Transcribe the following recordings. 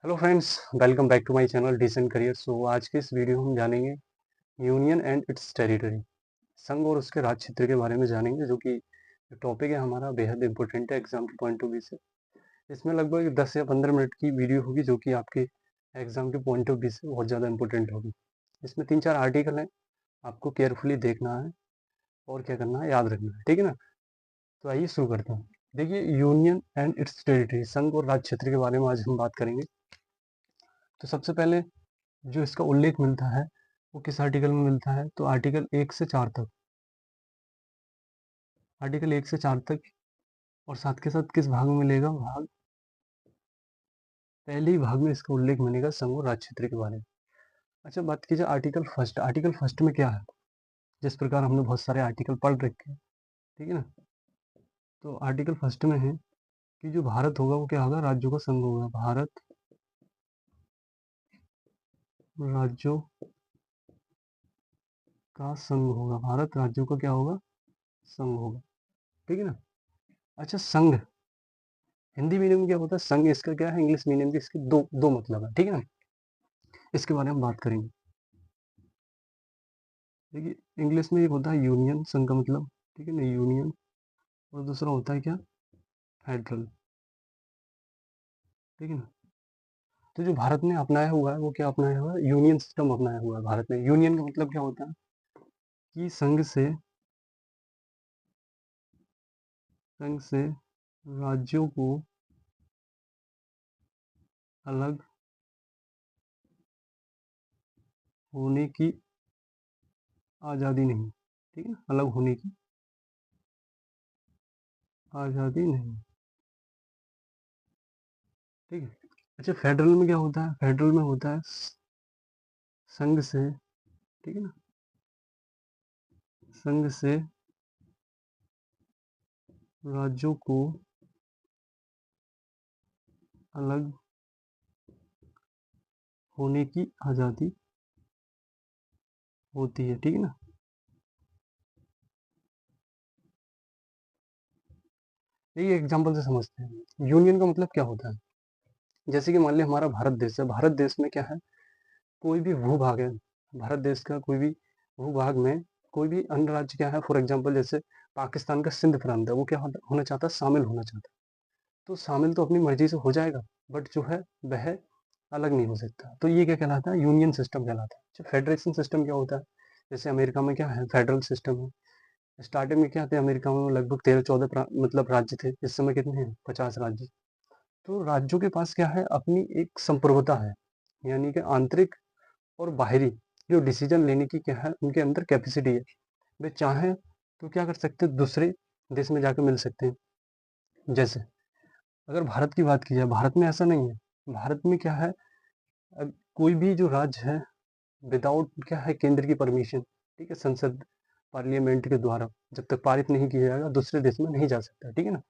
Hello friends, welcome back to my channel decent career. So आज के इस video में हम जानेंगे यूनियन एंड इट्स टेरिटरी, संघ और उसके राज क्षेत्र के बारे में जानेंगे, जो कि टॉपिक है हमारा बेहद इंपॉर्टेंट है एग्जाम के पॉइंट ऑफ व्यू से। इसमें लगभग 10 या 15 मिनट की वीडियो होगी, जो कि आपके एग्जाम के पॉइंट ऑफ व्यू से बहुत ज़्यादा इंपॉर्टेंट होगी। इसमें 3-4 आर्टिकल हैं, आपको केयरफुली देखना है और क्या करना है, याद रखना है, ठीक है ना। तो आइए शुरू करते हैं। देखिए, यूनियन एंड इट्स टेरिटरी, संघ और राज क्षेत्र के बारे में आज हम बात करेंगे। तो सबसे पहले जो इसका उल्लेख मिलता है वो किस आर्टिकल में मिलता है, तो आर्टिकल 1 से 4 तक। आर्टिकल 1 से 4 तक, और साथ के साथ किस भाग में मिलेगा, भाग पहले ही भाग में इसका उल्लेख मिलेगा संघ और राज्य क्षेत्र के बारे में। अच्छा, बात की जाए आर्टिकल फर्स्ट। आर्टिकल फर्स्ट में क्या है, जिस प्रकार हमने बहुत सारे आर्टिकल पढ़ रखे हैं, ठीक है ना। तो आर्टिकल फर्स्ट में है कि जो भारत होगा वो क्या होगा, राज्यों का संघ होगा। भारत राज्यों का संघ होगा। भारत राज्यों का क्या होगा, संघ होगा, ठीक है ना। अच्छा, संघ हिंदी मीडियम में क्या होता है, संघ इसका क्या है, इंग्लिश मीडियम के इसके दो दो मतलब है, ठीक है ना। इसके बारे में बात करेंगे। देखिए, इंग्लिश में एक होता है यूनियन, संघ का मतलब, ठीक है ना, यूनियन। और दूसरा होता है क्या, फेडरल, ठीक है ना। तो जो भारत ने अपनाया हुआ है वो क्या अपनाया हुआ है, यूनियन सिस्टम अपनाया हुआ है भारत ने। यूनियन का मतलब क्या होता है कि संघ से राज्यों को अलग होने की आज़ादी नहीं, ठीक है ना, अलग होने की आज़ादी नहीं, ठीक है। अच्छा, फेडरल में क्या होता है, फेडरल में होता है संघ से, ठीक है ना, संघ से राज्यों को अलग होने की आज़ादी होती है, ठीक है ना। एक एग्जांपल से समझते हैं यूनियन का मतलब क्या होता है। जैसे कि मान लिया हमारा भारत देश है, भारत देश में क्या है, कोई भी भूभाग है, भारत देश का कोई भी भूभाग में कोई भी अन्य राज्य क्या है, फॉर एग्जांपल जैसे पाकिस्तान का सिंध प्रांत है, वो क्या होना चाहता है, शामिल होना चाहता है। तो शामिल तो अपनी मर्जी से हो जाएगा, बट जो है वह अलग नहीं हो सकता। तो ये क्या कहलाता है, यूनियन सिस्टम कहलाता है। फेडरेशन सिस्टम क्या होता है, जैसे अमेरिका में क्या है, फेडरल सिस्टम है। स्टार्टिंग में क्या थे, अमेरिका में लगभग 13-14 मतलब राज्य थे। इस समय कितने हैं, 50 राज्य। तो राज्यों के पास क्या है, अपनी एक संप्रभुता है, यानी कि आंतरिक और बाहरी जो डिसीजन लेने की क्या है, उनके अंदर कैपेसिटी है। वे चाहें तो क्या कर सकते हैं, दूसरे देश में जाकर मिल सकते हैं। जैसे अगर भारत की बात की जाए, भारत में ऐसा नहीं है। भारत में क्या है, कोई भी जो राज्य है, विदाउट क्या है, केंद्र की परमिशन, ठीक है, संसद पार्लियामेंट के द्वारा जब तक पारित नहीं किया जाएगा, दूसरे देश में नहीं जा सकता, ठीक है ना।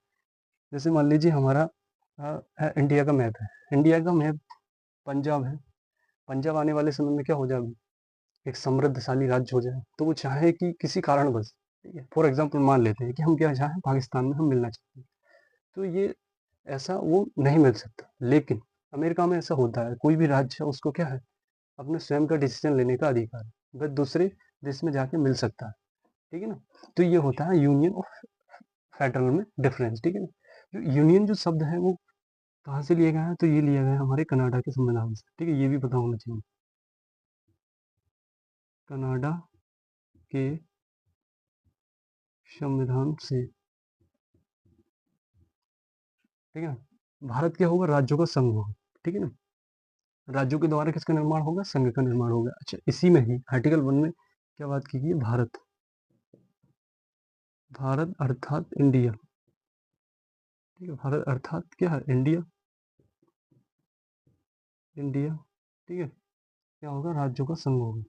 जैसे मान लीजिए हमारा इंडिया का मैप है। इंडिया का मैप पंजाब है। पंजाब आने वाले समय में क्या हो जाएगा, एक समृद्धशाली राज्य हो जाए। तो वो चाहे कि किसी कारणवश, ठीक है, फॉर एग्जाम्पल मान लेते हैं कि हम क्या चाहें, पाकिस्तान में हम मिलना चाहते हैं, तो ये ऐसा वो नहीं मिल सकता। लेकिन अमेरिका में ऐसा होता है, कोई भी राज्य है उसको क्या है, अपने स्वयं का डिसीजन लेने का अधिकार है, वह दूसरे देश में जाके मिल सकता है, ठीक है ना। तो ये होता है यूनियन और फेडरल में डिफरेंस, ठीक है ना। जो यूनियन जो शब्द है वो कहाँ से लिया गया है, तो ये लिया गया है हमारे कनाडा के संविधान से, ठीक है, ये भी पता होना चाहिए। कनाडा के संविधान से, ठीक है ना। भारत क्या होगा, राज्यों का संघ होगा, ठीक है ना। राज्यों के द्वारा किसका निर्माण होगा, संघ का निर्माण होगा। अच्छा, इसी में ही आर्टिकल 1 में क्या बात की गई है, भारत, भारत अर्थात इंडिया, ठीक है, भारत अर्थात क्या है, इंडिया, इंडिया, ठीक है, क्या होगा, राज्यों का संघ होगा,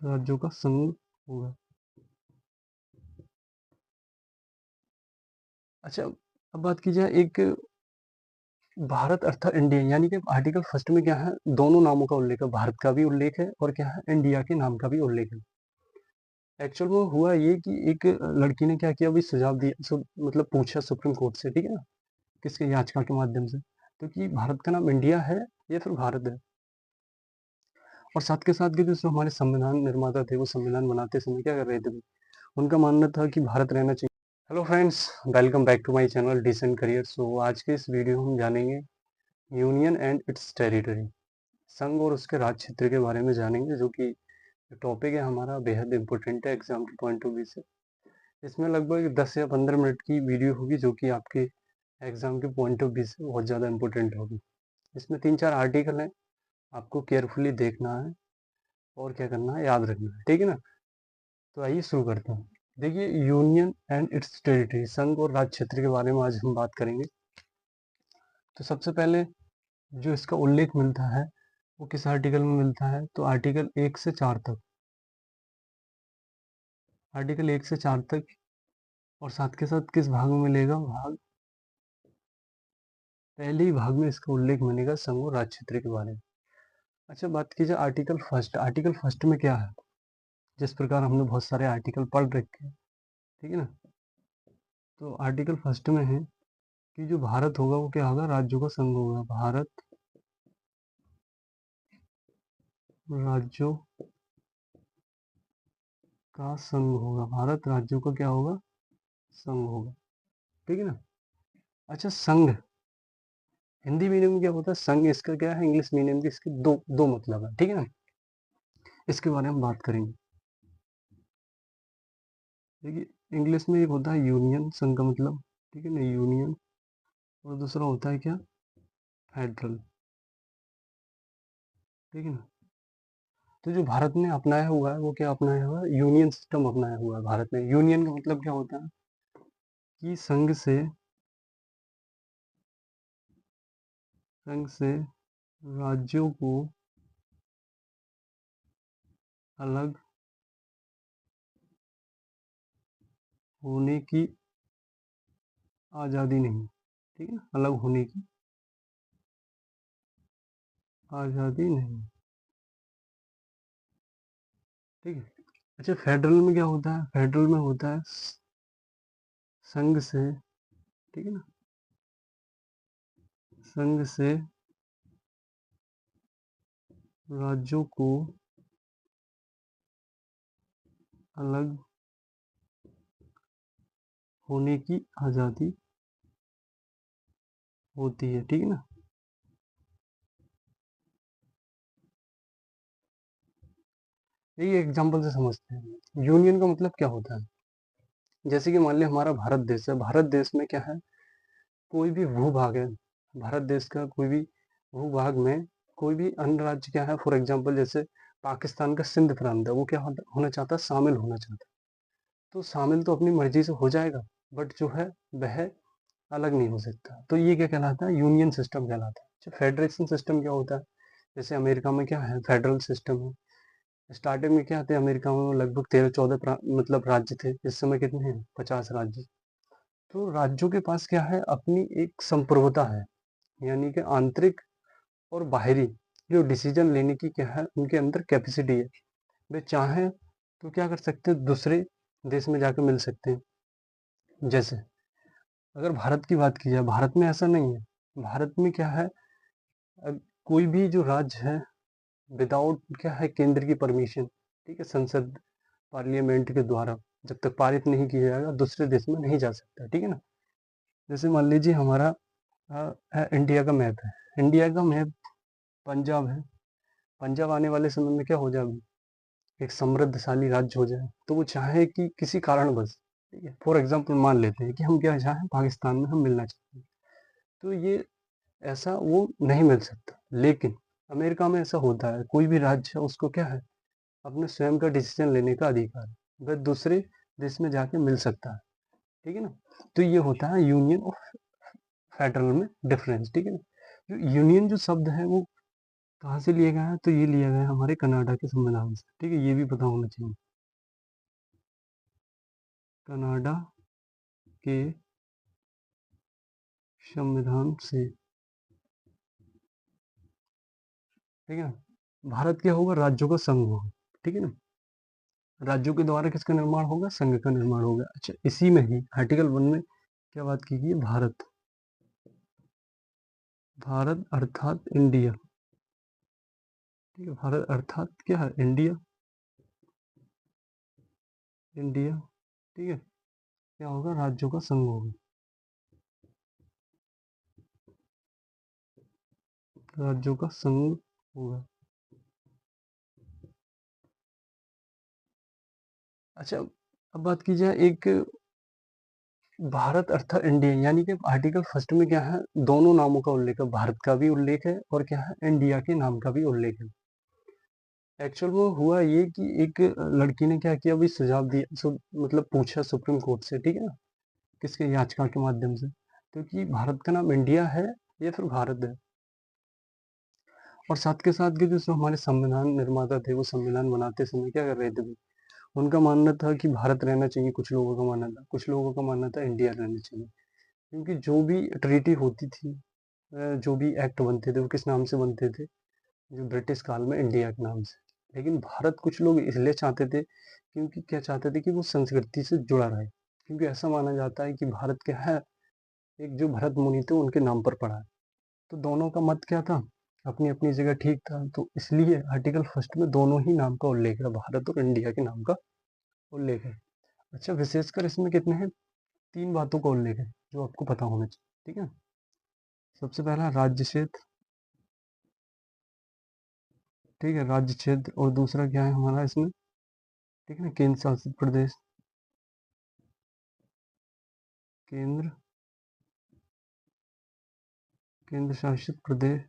राज्यों का संघ होगा। अच्छा, अब बात की जाए एक भारत अर्थात इंडिया, यानी कि आर्टिकल फर्स्ट में क्या है, दोनों नामों का उल्लेख है, भारत का भी उल्लेख है और क्या है, इंडिया के नाम का भी उल्लेख है। एक्चुअल में हुआ ये कि एक लड़की ने क्या किया, अभी सुझाव दिया, मतलब पूछा सुप्रीम कोर्ट से, ठीक है ना, किसके याचिका के माध्यम से, क्योंकि भारत का नाम इंडिया है या फिर भारत है। और साथ के साथ के जो हमारे संविधान निर्माता थे वो संविधान बनाते समय क्या कर रहे थे, उनका मानना था कि भारत रहना चाहिए। Hello friends, welcome back to my channel decent career. So आज के इस वीडियो में हम जानेंगे यूनियन एंड इट्स टेरिटरी, संघ और उसके राज क्षेत्र के बारे में जानेंगे, जो कि टॉपिक है हमारा बेहद इंपॉर्टेंट है एग्जाम के पॉइंट ऑफ व्यू से। इसमें लगभग 10 या 15 मिनट की वीडियो होगी, जो कि आपके एग्जाम के पॉइंट ऑफ व्यू से बहुत ज़्यादा इंपॉर्टेंट होगी। इसमें 3-4 आर्टिकल हैं, आपको केयरफुली देखना है और क्या करना है, याद रखना है, ठीक है ना। तो आइए शुरू करते हैं। देखिए, यूनियन एंड इट्स टेरिटरी, संघ और राज्य क्षेत्र के बारे में आज हम बात करेंगे। तो सबसे पहले जो इसका उल्लेख मिलता है वो किस आर्टिकल में मिलता है, तो आर्टिकल 1 से 4 तक, आर्टिकल 1 से 4 तक। और साथ के साथ किस भाग में मिलेगा, भाग पहले ही भाग में इसका उल्लेख मिलेगा संघ और राज्य क्षेत्र के बारे में। अच्छा, बात की जाए आर्टिकल फर्स्ट, आर्टिकल फर्स्ट में क्या है, जिस प्रकार हमने बहुत सारे आर्टिकल पढ़ रखे हैं, ठीक है ना। तो आर्टिकल फर्स्ट में है कि जो भारत होगा वो क्या होगा, राज्यों का संघ होगा। भारत राज्यों का संघ होगा, भारत राज्यों का क्या होगा, संघ होगा, ठीक है ना। अच्छा, संघ हिंदी मीनिंग में क्या होता है, संघ इसका क्या है, इंग्लिश मीनिंग की इसके दो दो मतलब है, ठीक है ना। इसके बारे में बात करेंगे। देखिए, इंग्लिश में एक होता है यूनियन, संघ का मतलब, ठीक है ना, यूनियन। और दूसरा होता है क्या, फेडरल, ठीक है ना। तो जो भारत ने अपनाया हुआ है वो क्या अपनाया हुआ है, यूनियन सिस्टम अपनाया हुआ है भारत ने। यूनियन का मतलब क्या होता है कि संघ से राज्यों को अलग होने की आज़ादी नहीं, ठीक है ना, अलग होने की आज़ादी नहीं, ठीक है। अच्छा, फेडरल में क्या होता है, फेडरल में होता है संघ से, ठीक है ना, संघ से राज्यों को अलग होने की आज़ादी होती है, ठीक है ना। ये एग्जाम्पल से समझते हैं यूनियन का मतलब क्या होता है। जैसे कि मान लिया हमारा भारत देश है, भारत देश में क्या है, कोई भी भूभाग है, भारत देश का कोई भी भूभाग में कोई भी अन्य राज्य क्या है, फॉर एग्जांपल जैसे पाकिस्तान का सिंध प्रांत है, वो क्या होना चाहता है, शामिल होना चाहता है। तो शामिल तो अपनी मर्जी से हो जाएगा, बट जो है वह अलग नहीं हो सकता। तो ये क्या कहलाता है, यूनियन सिस्टम कहलाता है। फेडरेशन सिस्टम क्या होता है, जैसे अमेरिका में क्या है, फेडरल सिस्टम है। स्टार्टिंग में क्या थे, अमेरिका में लगभग 13-14 मतलब राज्य थे, इस समय कितने हैं, 50 राज्य। तो राज्यों के पास क्या है, अपनी एक संप्रभुता है, यानी कि आंतरिक और बाहरी जो डिसीजन लेने की क्या है, उनके अंदर कैपेसिटी है। वे चाहें तो क्या कर सकते हैं, दूसरे देश में जाकर मिल सकते हैं। जैसे अगर भारत की बात की जाए, भारत में ऐसा नहीं है। भारत में क्या है, कोई भी जो राज्य है विदाउट क्या है, केंद्र की परमिशन, ठीक है, संसद पार्लियामेंट के द्वारा जब तक पारित नहीं किया जाएगा, दूसरे देश में नहीं जा सकता, ठीक है ना। जैसे मान लीजिए हमारा इंडिया का मैप है, इंडिया का मैप पंजाब है। पंजाब आने वाले समय में क्या हो जाए, एक समृद्धशाली राज्य हो जाए, तो वो चाहे कि किसी कारणवश, ठीक है, फॉर एग्जाम्पल मान लेते हैं कि हम क्या चाहें, पाकिस्तान में हम मिलना चाहते हैं, तो ये ऐसा वो नहीं मिल सकता। लेकिन अमेरिका में ऐसा होता है, कोई भी राज्य है उसको क्या है, अपने स्वयं का डिसीजन लेने का अधिकार है, वह दूसरे देश में जाके मिल सकता है, ठीक है ना। तो ये होता है यूनियन और फेडरल में डिफरेंस, ठीक है ना। जो यूनियन जो शब्द है वो कहाँ से लिया गया है, तो ये लिया गया है हमारे कनाडा के संविधान से, ठीक है, ये भी पता होना चाहिए। कनाडा के संविधान से, ठीक है ना। भारत क्या होगा, राज्यों का संघ होगा, ठीक है ना। राज्यों के द्वारा किसका निर्माण होगा, संघ का निर्माण होगा। अच्छा, इसी में ही आर्टिकल 1 में क्या बात की गई है, भारत भारत अर्थात इंडिया, ठीक है, भारत अर्थात क्या है, इंडिया, इंडिया, ठीक है, क्या होगा, राज्यों का संघ होगा, राज्यों का संघ होगा। अच्छा, अब बात की जाए एक भारत अर्थात इंडिया, यानी कि आर्टिकल फर्स्ट में क्या है, दोनों नामों का उल्लेख है, भारत का भी उल्लेख है और क्या है, इंडिया के नाम का भी उल्लेख है। एक्चुअल में हुआ ये कि एक लड़की ने क्या किया, अभी सुझाव दिया, मतलब पूछा सुप्रीम कोर्ट से, ठीक है ना, किसके, याचिका के माध्यम से, तो कि भारत का नाम इंडिया है या फिर भारत है। और साथ के साथ के जो हमारे संविधान निर्माता थे, वो संविधान बनाते समय क्या कर रहे थे भाई, उनका मानना था कि भारत रहना चाहिए, कुछ लोगों का मानना था, कुछ लोगों का मानना था इंडिया रहना चाहिए। क्योंकि जो भी ट्रीटी होती थी, जो भी एक्ट बनते थे, वो किस नाम से बनते थे, जो ब्रिटिश काल में इंडिया के नाम से। लेकिन भारत कुछ लोग इसलिए चाहते थे, क्योंकि क्या चाहते थे कि वो संस्कृति से जुड़ा रहे, क्योंकि ऐसा माना जाता है कि भारत क्या है, एक जो भरत मुनि थे उनके नाम पर पड़ा है। तो दोनों का मत क्या था, अपनी अपनी जगह ठीक था, तो इसलिए आर्टिकल फर्स्ट में दोनों ही नाम का उल्लेख है, भारत और इंडिया के नाम का उल्लेख है। अच्छा, विशेषकर इसमें कितने हैं, 3 बातों का उल्लेख है जो आपको पता होना चाहिए, ठीक है। सबसे पहला राज्य क्षेत्र, ठीक है, राज्य क्षेत्र, और दूसरा क्या है हमारा इसमें, ठीक है ना, केंद्र शासित प्रदेश, केंद्र केंद्र शासित प्रदेश,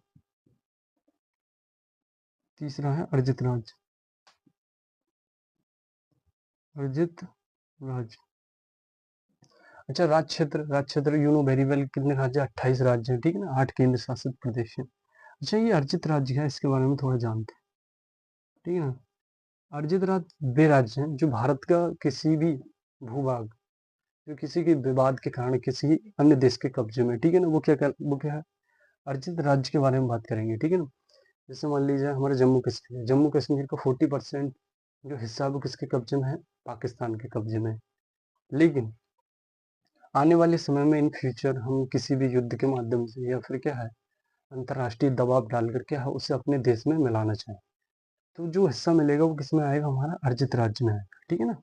तीसरा है अर्जित राज्य, अर्जित राज्य। अच्छा, राज्य क्षेत्र यू नो वेरी वेल, कितने राज्य, 28 राज्य हैं, ठीक है ना, 8 केंद्र शासित प्रदेश हैं। अच्छा, ये अर्जित राज्य है, इसके बारे में थोड़ा जानते हैं, ठीक है ना। अर्जित राज्य वे राज्य हैं जो भारत का किसी भी भूभाग, जो किसी के विवाद के कारण किसी अन्य देश के कब्जे में, ठीक है ना, वो क्या है, अर्जित राज्य के बारे में बात करेंगे, ठीक है ना। जैसे मान लीजिए हमारा जम्मू कश्मीर, जम्मू कश्मीर का 40% जो हिस्सा है वो किसके कब्जे में है, पाकिस्तान के कब्जे में है। लेकिन आने वाले समय में इन फ्यूचर हम किसी भी युद्ध के माध्यम से या फिर क्या है, अंतर्राष्ट्रीय दबाव डालकर क्या है, उसे अपने देश में मिलाना चाहें, तो जो हिस्सा मिलेगा वो किसमें आएगा, हमारा अर्जित राज्य में आएगा, ठीक है ना।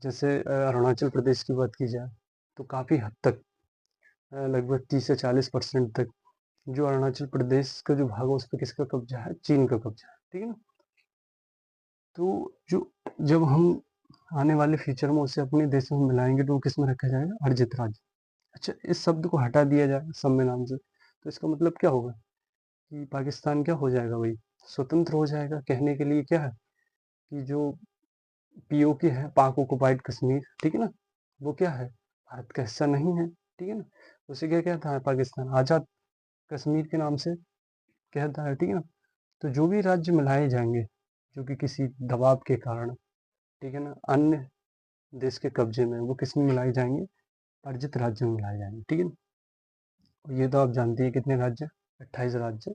जैसे अरुणाचल प्रदेश की बात की जाए, तो काफ़ी हद तक लगभग 30 से 40% तक जो अरुणाचल प्रदेश का जो भाग है, उस पर किसका कब्जा है, चीन का कब्जा है, ठीक है ना। तो जो जब हम आने वाले फ्यूचर में उसे अपने देश में मिलाएंगे, तो वो किस में रखा जाएगा, अर्जित राज्य। अच्छा, इस शब्द को हटा दिया जाए संविधान से, तो इसका मतलब क्या होगा कि पाकिस्तान क्या हो जाएगा भाई, स्वतंत्र हो जाएगा। कहने के लिए क्या है कि जो पीओके है, पाक ऑक्युपाइड कश्मीर, ठीक है ना, वो क्या है, भारत का हिस्सा नहीं है, ठीक है ना। उसे क्या कहता है, पाकिस्तान आज़ाद कश्मीर के नाम से कहता है, ठीक है ना। तो जो भी राज्य मिलाए जाएंगे, जो कि किसी दबाव के कारण, ठीक है ना, अन्य देश के कब्जे में, वो किस में मिलाए जाएंगे, अर्जित राज्य में मिलाए जाएंगे, ठीक है ना। और ये तो आप जानते हैं कितने राज्य, 28 राज्य,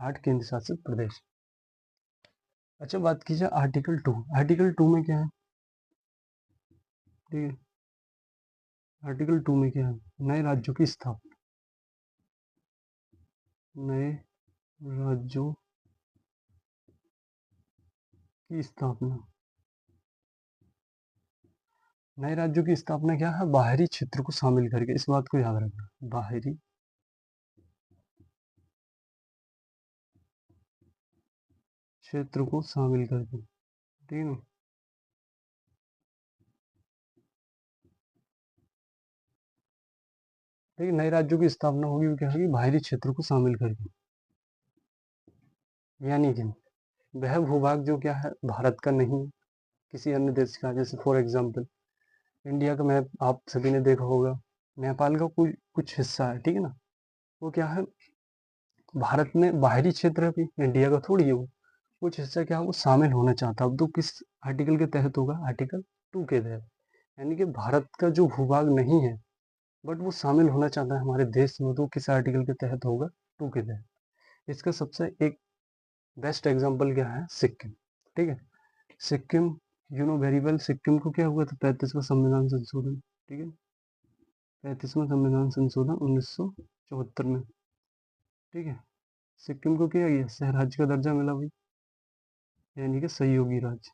8 केंद्र शासित प्रदेश। अच्छा, बात की जाए आर्टिकल 2, आर्टिकल 2 में क्या है, ठीक है, आर्टिकल 2 में क्या है, नए राज्यों की स्थापना, नए राज्यों की स्थापना, नए राज्यों की स्थापना क्या है, बाहरी क्षेत्र को शामिल करके, इस बात को याद रखना, बाहरी क्षेत्र को शामिल करके, ठीक है ना। देखिए, नए राज्यों की स्थापना होगी, वो क्या होगी, बाहरी क्षेत्र को शामिल करके, यानी कि वह भूभाग जो क्या है, भारत का नहीं, किसी अन्य देश का, जैसे फॉर एग्जाम्पल इंडिया का मैप आप सभी ने देखा होगा, नेपाल का कोई कुछ हिस्सा है, ठीक है ना, वो क्या है, भारत में बाहरी क्षेत्र है भी, इंडिया का थोड़ी है वो, कुछ हिस्सा क्या है, वो शामिल होना चाहता है। अब तो किस आर्टिकल के तहत होगा, आर्टिकल 2 के तहत, यानी कि भारत का जो भूभाग नहीं है, बट वो शामिल होना चाहता है हमारे देश में, तो किस आर्टिकल के तहत होगा, 2 के तहत। इसका सबसे एक बेस्ट एग्जांपल क्या है, सिक्किम, ठीक है। Sikkim, you know very well, Sikkim को क्या हुआ था, 35वां संविधान संशोधन, ठीक है, 35वां संविधान संशोधन 1974 में, ठीक है। सिक्किम को क्या है, सह राज्य का दर्जा मिला भाई, यानी कि सहयोगी राज्य।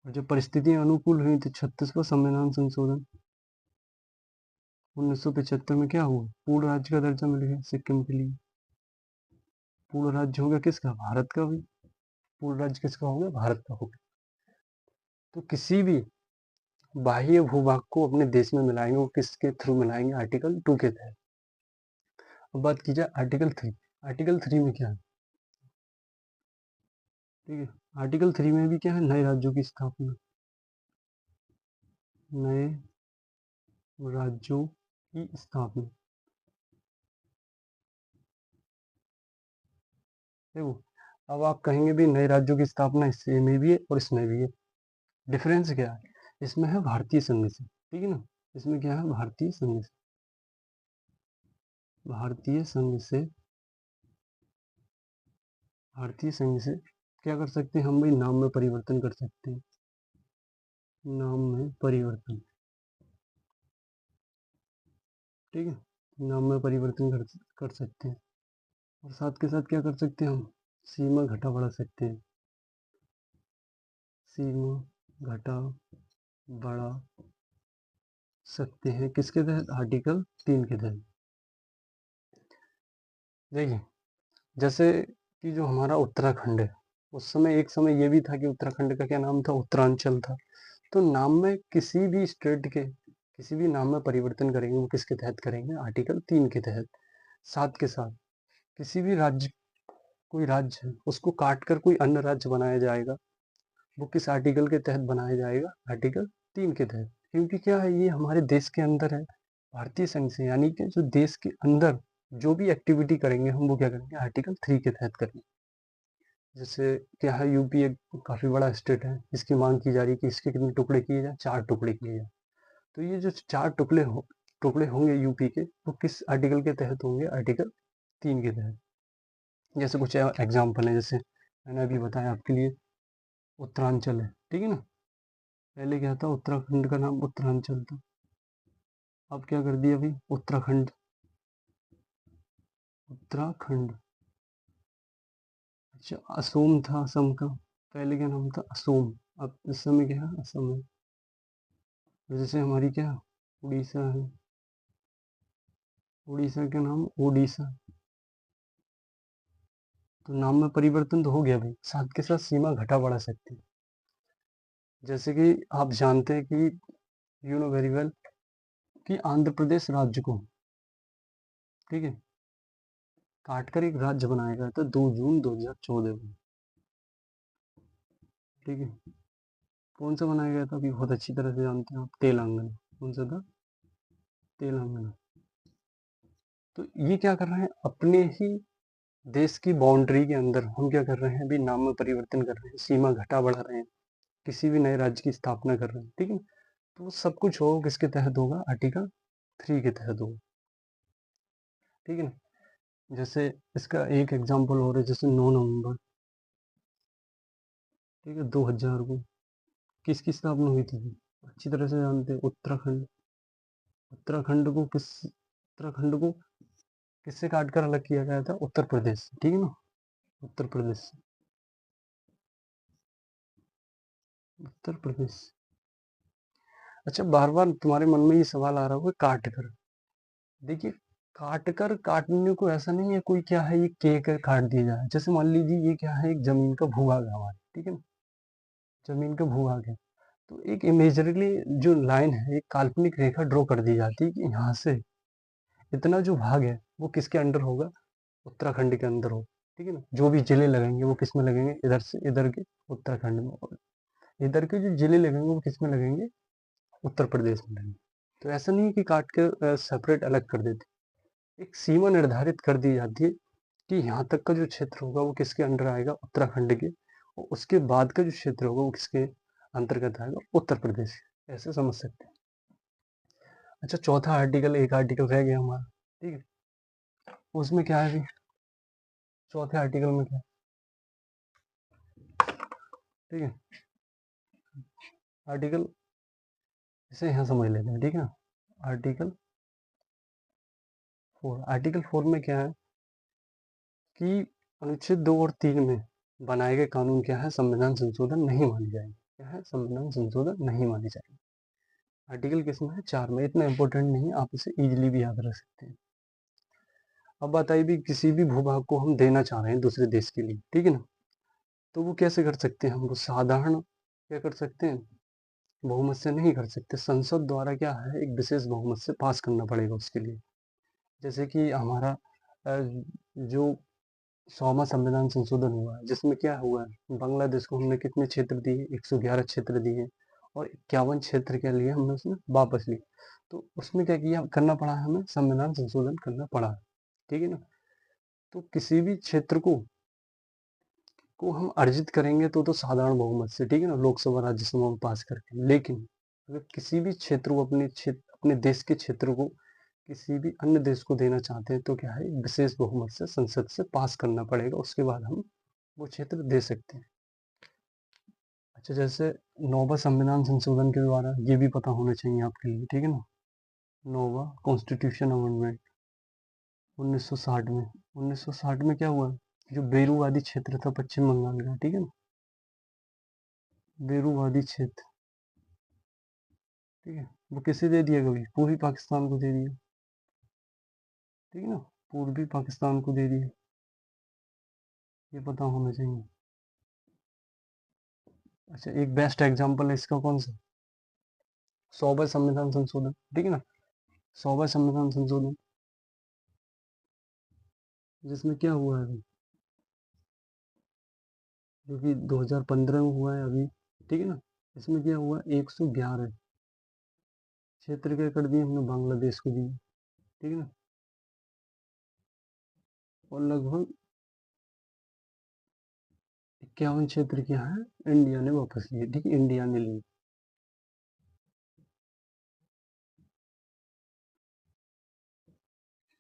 और जब परिस्थितियां अनुकूल हुई तो 36वां संविधान संशोधन 1975 में क्या हुआ, पूर्ण राज्य का दर्जा मिल गया सिक्किम के लिए। पूर्ण राज्य हो गया किसका, भारत का भी। पूर्ण राज्य किसका हो गया, भारत का हो गया। तो किसी भी बाह्य भूभाग को अपने देश में मिलाएंगे, वो किसके थ्रू मिलाएंगे, आर्टिकल 2 के तहत। अब बात की जाए आर्टिकल 3। आर्टिकल 3 में क्या है, ठीक है। आर्टिकल 3 में भी क्या है, नए राज्यों की स्थापना, नए राज्यों की स्थापना। देखो, अब आप कहेंगे भी नए राज्यों की स्थापना इसमें भी है और इसमें भी है। डिफरेंस क्या है, इसमें है भारतीय संघ से, ठीक है ना। इसमें क्या है, भारतीय संघ से, भारतीय संघ से, भारतीय संघ से क्या कर सकते हैं हम भाई, नाम में परिवर्तन कर सकते हैं, नाम में परिवर्तन, ठीक है। नाम में परिवर्तन कर सकते हैं। और साथ के साथ क्या कर सकते हैं हम, सीमा घटा बढ़ा सकते हैं, सीमा घटा बढ़ा सकते हैं किसके तहत, आर्टिकल 3 के तहत। देखिए, जैसे कि जो हमारा उत्तराखंड है, उस समय एक समय ये भी था कि उत्तराखंड का क्या नाम था, उत्तरांचल था। तो नाम में किसी भी स्टेट के किसी भी नाम में परिवर्तन करेंगे, वो किसके तहत करेंगे, आर्टिकल 3 के तहत। साथ के साथ किसी भी राज्य, कोई राज्य है उसको काट कर कोई अन्य राज्य बनाया जाएगा, वो किस आर्टिकल के तहत बनाया जाएगा, आर्टिकल 3 के तहत। क्योंकि क्या है, ये हमारे देश के अंदर है, भारतीय संघ से, यानी कि जो देश के अंदर जो भी एक्टिविटी करेंगे हम, वो क्या करेंगे, आर्टिकल 3 के तहत करेंगे। जैसे क्या है, यूपी एक काफी बड़ा स्टेट है, इसकी मांग की जा रही है कि इसके कितने टुकड़े किए जाए, 4 टुकड़े किए जाए। तो ये जो 4 टुकड़े होंगे यूपी के, वो किस आर्टिकल के तहत होंगे, आर्टिकल 3 के तहत। जैसे कुछ एग्जाम्पल है, जैसे मैंने अभी बताया आपके लिए, उत्तरांचल है, ठीक है ना। पहले क्या था, उत्तराखंड का नाम उत्तरांचल था, अब क्या कर दिया भाई, उत्तराखंड, उत्तराखंड। अच्छा, असोम था, असम का पहले क्या नाम था, असोम, अब इस समय क्या है, असम है। जैसे हमारी क्या, उड़ीसा है, उड़ीसा का नाम ओडिशा। तो नाम में परिवर्तन तो हो गया भाई, साथ के साथ सीमा घटा बढ़ा सकते हैं। जैसे कि आप जानते हैं कि, यू नो वेरी वेल, कि आंध्र प्रदेश राज्य को, ठीक है, काटकर एक राज्य बनाया गया था 2 जून 2014 में, ठीक है। कौन सा बनाया गया था, अभी बहुत अच्छी तरह से जानते हैं आप, तेलंगाना। कौन सा था, तेलंगाना। तो ये क्या कर रहे हैं, अपने ही देश की बाउंड्री के अंदर हम क्या कर रहे हैं, अभी नाम में परिवर्तन कर रहे हैं, सीमा घटा बढ़ा रहे हैं, किसी भी नए राज्य की स्थापना कर रहे हैं, ठीक है। तो सब कुछ हो किसके तहत होगा, आर्टिकल 3 के तहत होगा, ठीक है ना। जैसे इसका एक एग्जाम्पल हो रहा है, जैसे 9 नवंबर, ठीक है, 2000 को किसकी स्थापना हुई थी, अच्छी तरह से जानते हैं, उत्तराखंड। उत्तराखंड को किससे काट कर अलग किया गया था, उत्तर प्रदेश, ठीक है ना, उत्तर प्रदेश से, उत्तर प्रदेश। अच्छा, बार बार तुम्हारे मन में ये सवाल आ रहा होगा, काट कर। देखिए, काट कर काटने को ऐसा नहीं है कोई, क्या है, ये के कर काट दिया जाए। जैसे मान लीजिए ये क्या है, एक जमीन का भूभाग है हमारा, ठीक है ना, जमीन का भूभाग है। तो एक इमेजरली जो लाइन है, एक काल्पनिक रेखा ड्रॉ कर दी जाती है कि यहाँ से इतना जो भाग है वो किसके अंडर होगा, उत्तराखंड के अंदर होगा, ठीक है ना। जो भी जिले लगेंगे वो किस में लगेंगे, इधर से इधर के उत्तराखंड में, और इधर के जो जिले लगेंगे वो किस में लगेंगे, उत्तर प्रदेश में लगेंगे। तो ऐसा नहीं है कि काट के सेपरेट अलग कर देते, एक सीमा निर्धारित कर दी जाती है कि यहाँ तक का जो क्षेत्र होगा वो किसके अंडर आएगा, उत्तराखंड के, और उसके बाद का जो क्षेत्र होगा वो किसके अंतर्गत आएगा, उत्तर प्रदेश के। ऐसे समझ सकते हैं। अच्छा, चौथा आर्टिकल, एक आर्टिकल रह गया हमारा, ठीक है। उसमें क्या है भी, चौथे आर्टिकल में क्या है, ठीक है। आर्टिकल, इसे यहाँ समझ लेते हैं, ठीक है ना। आर्टिकल 4, आर्टिकल 4 में क्या है, कि अनुच्छेद 2 और 3 में बनाए गए कानून क्या है, संविधान संशोधन नहीं माने जाएंगे। क्या है, संविधान संशोधन नहीं माने जाएंगे। आर्टिकल किसमें है, 4 में। इतना इंपॉर्टेंट नहीं है, आप इसे इजीली भी याद रख सकते हैं। अब बात आई भी किसी भी भूभाग को हम देना चाह रहे हैं दूसरे देश के लिए, ठीक है ना, तो वो कैसे कर सकते हैं, हम वो साधारण क्या कर सकते हैं, बहुमत से नहीं कर सकते, संसद द्वारा क्या है, एक विशेष बहुमत से पास करना पड़ेगा उसके लिए। जैसे कि हमारा जो 100वां संविधान संशोधन हुआ है, जिसमें क्या हुआ है, बांग्लादेश को हमने कितने क्षेत्र दिए, 111 क्षेत्र दिए और 51 क्षेत्र के लिए हमने उसमें वापस लिए। तो उसमें क्या किया करना पड़ा है, हमें संविधान संशोधन करना पड़ा है, ठीक है ना। तो किसी भी क्षेत्र को हम अर्जित करेंगे तो साधारण बहुमत से, ठीक है ना, लोकसभा राज्यसभा में पास करके। लेकिन अगर किसी भी क्षेत्र को अपने देश के क्षेत्र को किसी भी अन्य देश को देना चाहते हैं तो क्या है, विशेष बहुमत से संसद से पास करना पड़ेगा, उसके बाद हम वो क्षेत्र दे सकते हैं। अच्छा, जैसे 9वां संविधान संशोधन के द्वारा, ये भी पता होना चाहिए आपके लिए, ठीक है ना, 9वां कॉन्स्टिट्यूशन अमेंडमेंट 1960 में। 1960 में क्या हुआ, जो बेरूवादी क्षेत्र था पश्चिम बंगाल का, ठीक है ना, बेरूवादी क्षेत्र, ठीक है, वो किसे दे दिया, कभी पूर्वी पाकिस्तान को दे दिया, ठीक है ना, पूर्वी पाकिस्तान को दे दिया, ये पता होना चाहिए। अच्छा, एक बेस्ट एग्जांपल है इसका कौन सा, 100वां संविधान संशोधन, ठीक है ना, 100वां संविधान संशोधन, जिसमें क्या हुआ है अभी, जो कि 2015 में हुआ है अभी, ठीक है ना। इसमें क्या हुआ, 111 क्षेत्र क्या कर दिए हमने, बांग्लादेश को दिए, ठीक है ना, और लगभग 51 क्षेत्र क्या है, इंडिया ने वापस लिए, ठीक है, इंडिया ने लिए।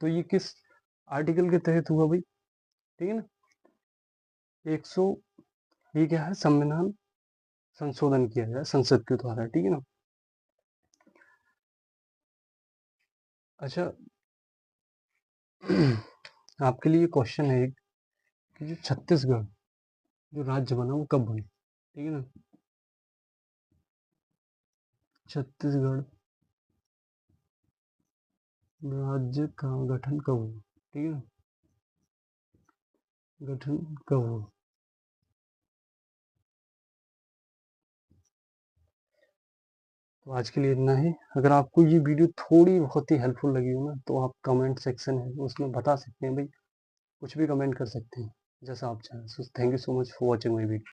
तो ये किस आर्टिकल के तहत हुआ भाई, ठीक है ना, 100, ये क्या है, संविधान संशोधन किया गया संसद के द्वारा, ठीक है ना। अच्छा, आपके लिए क्वेश्चन है एक, कि जो छत्तीसगढ़ जो राज्य बना वो कब बना, ठीक है ना, छत्तीसगढ़ राज्य का गठन कब हुआ, ठीक है ना, गठन कब हुआ। तो आज के लिए इतना ही। अगर आपको ये वीडियो थोड़ी बहुत ही हेल्पफुल लगी हो ना, तो आप कमेंट सेक्शन है उसमें बता सकते हैं भाई, कुछ भी कमेंट कर सकते हैं जैसा आप चाहें। So thank you so much for watching my video.